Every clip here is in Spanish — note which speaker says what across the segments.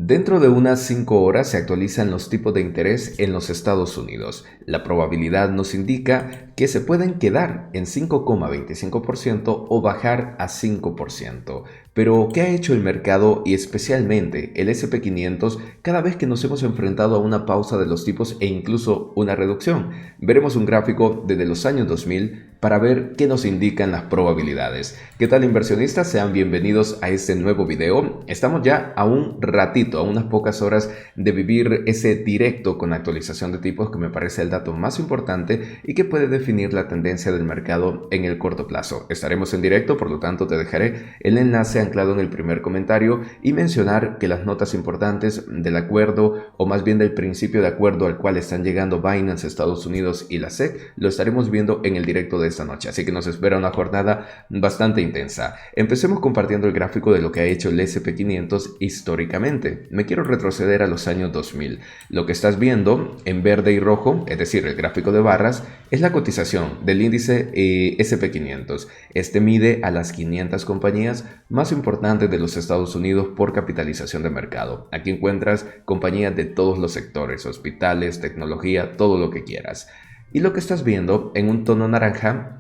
Speaker 1: Dentro de unas 5 horas se actualizan los tipos de interés en los Estados Unidos. La probabilidad nos indica que se pueden quedar en 5,25% o bajar a 5%. Pero, ¿qué ha hecho el mercado y especialmente el S&P 500 cada vez que nos hemos enfrentado a una pausa de los tipos e incluso una reducción? Veremos un gráfico desde los años 2000 para ver qué nos indican las probabilidades. ¿Qué tal, inversionistas? Sean bienvenidos a este nuevo video. Estamos ya a un ratito, a unas pocas horas de vivir ese directo con actualización de tipos que me parece el dato más importante y que puede definir la tendencia del mercado en el corto plazo. Estaremos en directo, por lo tanto te dejaré el enlace anclado en el primer comentario y mencionar que las notas importantes del acuerdo o más bien del principio de acuerdo al cual están llegando Binance, Estados Unidos y la SEC lo estaremos viendo en el directo de esta noche, así que nos espera una jornada bastante intensa. Empecemos compartiendo el gráfico de lo que ha hecho el S&P 500 históricamente. Me quiero retroceder a los años 2000. Lo que estás viendo en verde y rojo, es decir, el gráfico de barras, es la cotización del índice S&P 500. Este mide a las 500 compañías más importantes de los Estados Unidos por capitalización de mercado. Aquí encuentras compañías de todos los sectores, hospitales, tecnología, todo lo que quieras. Y lo que estás viendo en un tono naranja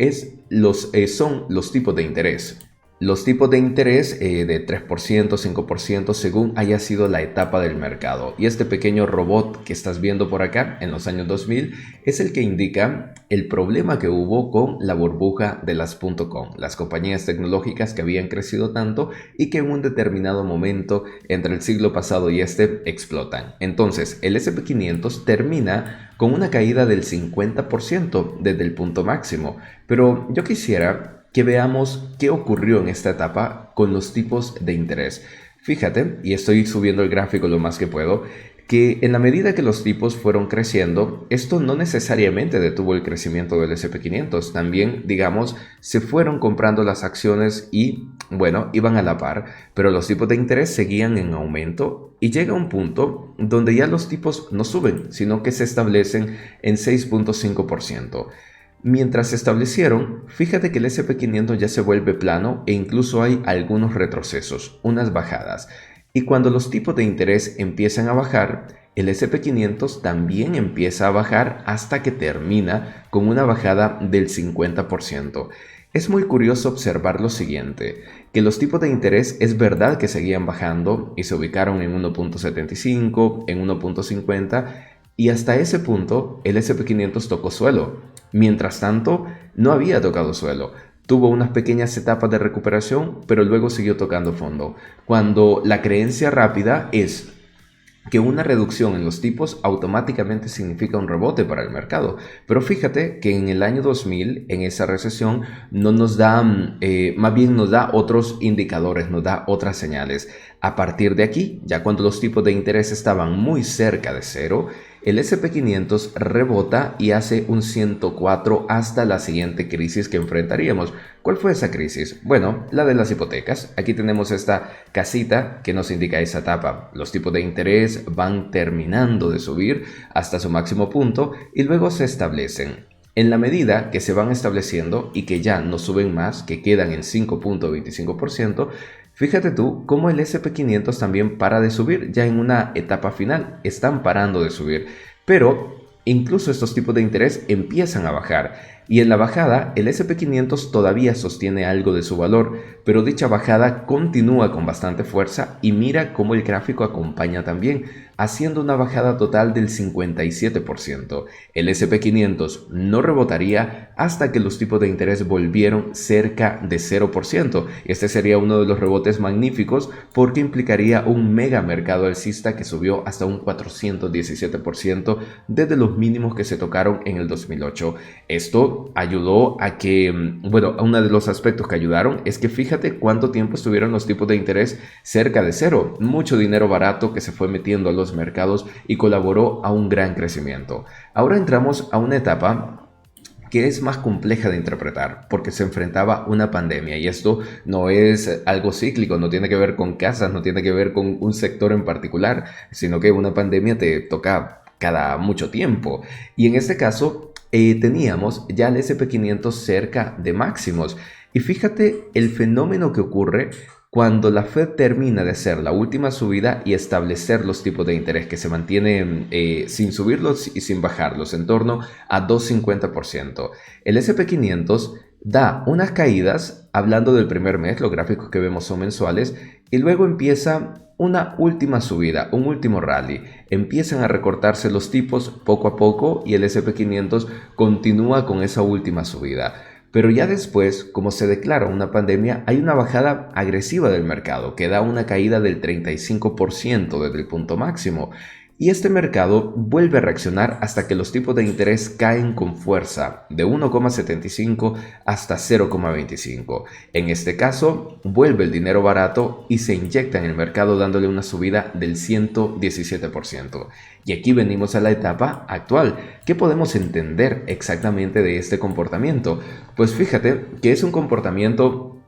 Speaker 1: son los tipos de interés. Los tipos de interés de 3%, 5% según haya sido la etapa del mercado. Y este pequeño robot que estás viendo por acá en los años 2000 es el que indica el problema que hubo con la burbuja de las .com, las compañías tecnológicas que habían crecido tanto y que en un determinado momento entre el siglo pasado y este explotan. Entonces el S&P 500 termina con una caída del 50% desde el punto máximo. Pero yo quisiera que veamos qué ocurrió en esta etapa con los tipos de interés. Fíjate, y estoy subiendo el gráfico lo más que puedo, que en la medida que los tipos fueron creciendo, esto no necesariamente detuvo el crecimiento del S&P 500. También, digamos, se fueron comprando las acciones y, bueno, iban a la par, pero los tipos de interés seguían en aumento y llega un punto donde ya los tipos no suben, sino que se establecen en 6,5%. Mientras se establecieron, fíjate que el S&P 500 ya se vuelve plano e incluso hay algunos retrocesos, unas bajadas. Y cuando los tipos de interés empiezan a bajar, el S&P 500 también empieza a bajar hasta que termina con una bajada del 50%. Es muy curioso observar lo siguiente, que los tipos de interés es verdad que seguían bajando y se ubicaron en 1,75, en 1,50 y hasta ese punto el S&P 500 tocó suelo. Mientras tanto, no había tocado suelo. Tuvo unas pequeñas etapas de recuperación, pero luego siguió tocando fondo. Cuando la creencia rápida es que una reducción en los tipos automáticamente significa un rebote para el mercado. Pero fíjate que en el año 2000, en esa recesión, no nos da, más bien nos da otros indicadores, nos da otras señales. A partir de aquí, ya cuando los tipos de interés estaban muy cerca de cero, el S&P 500 rebota y hace un 104 hasta la siguiente crisis que enfrentaríamos. ¿Cuál fue esa crisis? Bueno, la de las hipotecas. Aquí tenemos esta casita que nos indica esa etapa. Los tipos de interés van terminando de subir hasta su máximo punto y luego se establecen. En la medida que se van estableciendo y que ya no suben más, que quedan en 5,25%, fíjate tú cómo el S&P 500 también para de subir ya en una etapa final, están parando de subir, pero incluso estos tipos de interés empiezan a bajar y en la bajada el S&P 500 todavía sostiene algo de su valor, pero dicha bajada continúa con bastante fuerza y mira cómo el gráfico acompaña también, haciendo una bajada total del 57%. El S&P 500 no rebotaría hasta que los tipos de interés volvieron cerca de 0%. Este sería uno de los rebotes magníficos porque implicaría un mega mercado alcista que subió hasta un 417% desde los mínimos que se tocaron en el 2008. Esto ayudó a que, bueno, uno de los aspectos que ayudaron es que fíjate cuánto tiempo estuvieron los tipos de interés cerca de cero. Mucho dinero barato que se fue metiendo a los mercados y colaboró a un gran crecimiento. Ahora entramos a una etapa que es más compleja de interpretar porque se enfrentaba una pandemia y esto no es algo cíclico, no tiene que ver con casas, no tiene que ver con un sector en particular, sino que una pandemia te toca cada mucho tiempo y en este caso teníamos ya el S&P 500 cerca de máximos y fíjate el fenómeno que ocurre cuando la Fed termina de hacer la última subida y establecer los tipos de interés que se mantienen sin subirlos y sin bajarlos en torno a 2,50%. El S&P 500 da unas caídas, hablando del primer mes, los gráficos que vemos son mensuales, y luego empieza una última subida, un último rally. Empiezan a recortarse los tipos poco a poco y el S&P 500 continúa con esa última subida. Pero ya después, como se declara una pandemia, hay una bajada agresiva del mercado que da una caída del 35% desde el punto máximo. Y este mercado vuelve a reaccionar hasta que los tipos de interés caen con fuerza, de 1,75 hasta 0,25. En este caso, vuelve el dinero barato y se inyecta en el mercado dándole una subida del 117%. Y aquí venimos a la etapa actual. ¿Qué podemos entender exactamente de este comportamiento? Pues fíjate que es un comportamiento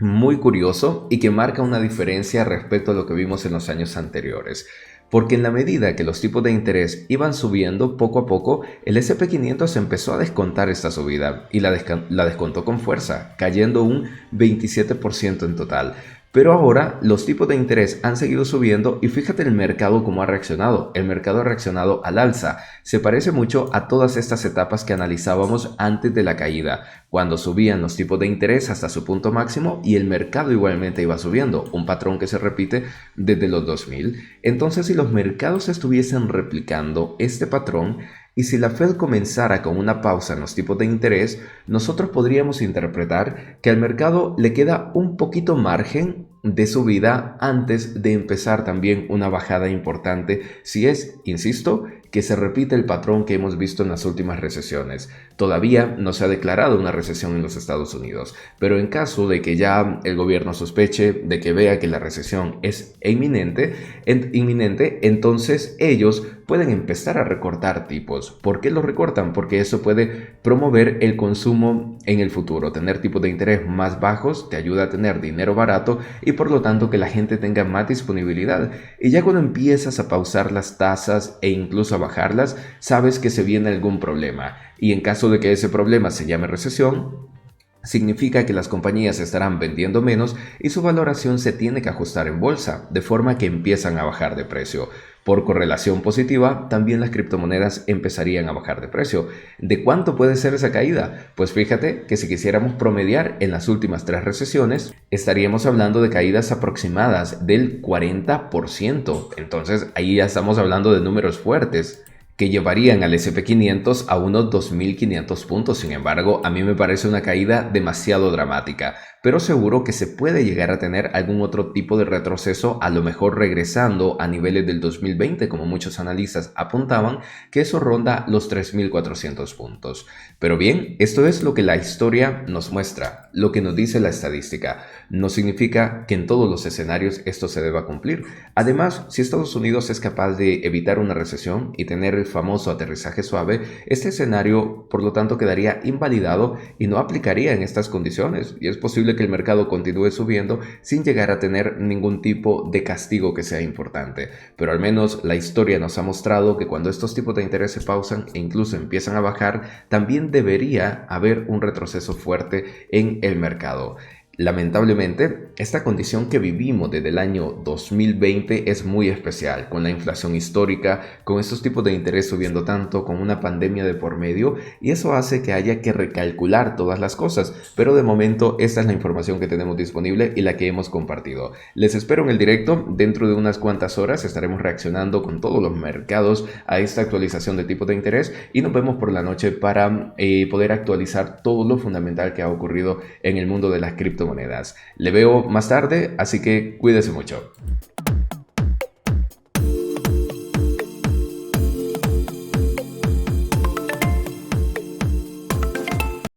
Speaker 1: muy curioso y que marca una diferencia respecto a lo que vimos en los años anteriores. Porque en la medida que los tipos de interés iban subiendo poco a poco, el S&P 500 empezó a descontar esta subida y la descontó con fuerza, cayendo un 27% en total. Pero ahora los tipos de interés han seguido subiendo y fíjate el mercado cómo ha reaccionado. El mercado ha reaccionado al alza. Se parece mucho a todas estas etapas que analizábamos antes de la caída, cuando subían los tipos de interés hasta su punto máximo y el mercado igualmente iba subiendo, un patrón que se repite desde los 2000. Entonces, si los mercados estuviesen replicando este patrón, y si la Fed comenzara con una pausa en los tipos de interés, nosotros podríamos interpretar que al mercado le queda un poquito margen de subida antes de empezar también una bajada importante, si es, insisto, que se repite el patrón que hemos visto en las últimas recesiones. Todavía no se ha declarado una recesión en los Estados Unidos, pero en caso de que ya el gobierno sospeche, de que vea que la recesión es inminente, entonces ellos pueden empezar a recortar tipos. ¿Por qué los recortan? Porque eso puede promover el consumo en el futuro. Tener tipos de interés más bajos te ayuda a tener dinero barato y por lo tanto que la gente tenga más disponibilidad. Y ya cuando empiezas a pausar las tasas e incluso a bajarlas, sabes que se viene algún problema. Y en caso de que ese problema se llame recesión, significa que las compañías estarán vendiendo menos y su valoración se tiene que ajustar en bolsa, de forma que empiezan a bajar de precio. Por correlación positiva, también las criptomonedas empezarían a bajar de precio. ¿De cuánto puede ser esa caída? Pues fíjate que si quisiéramos promediar en las últimas 3 recesiones, estaríamos hablando de caídas aproximadas del 40%. Entonces ahí ya estamos hablando de números fuertes, que llevarían al S&P 500 a unos 2.500 puntos. Sin embargo, a mí me parece una caída demasiado dramática, pero seguro que se puede llegar a tener algún otro tipo de retroceso, a lo mejor regresando a niveles del 2020, como muchos analistas apuntaban, que eso ronda los 3.400 puntos. Pero bien, esto es lo que la historia nos muestra, lo que nos dice la estadística. No significa que en todos los escenarios esto se deba cumplir. Además, si Estados Unidos es capaz de evitar una recesión y tener el famoso aterrizaje suave, este escenario por lo tanto quedaría invalidado y no aplicaría en estas condiciones, y es posible que el mercado continúe subiendo sin llegar a tener ningún tipo de castigo que sea importante. Pero al menos la historia nos ha mostrado que cuando estos tipos de interés se pausan e incluso empiezan a bajar, también debería haber un retroceso fuerte en el mercado. Lamentablemente, esta condición que vivimos desde el año 2020 es muy especial, con la inflación histórica, con estos tipos de interés subiendo tanto, con una pandemia de por medio, y eso hace que haya que recalcular todas las cosas, pero de momento esta es la información que tenemos disponible y la que hemos compartido. Les espero en el directo, dentro de unas cuantas horas estaremos reaccionando con todos los mercados a esta actualización de tipos de interés y nos vemos por la noche para poder actualizar todo lo fundamental que ha ocurrido en el mundo de las criptomonedas. Le veo más tarde, así que cuídese mucho.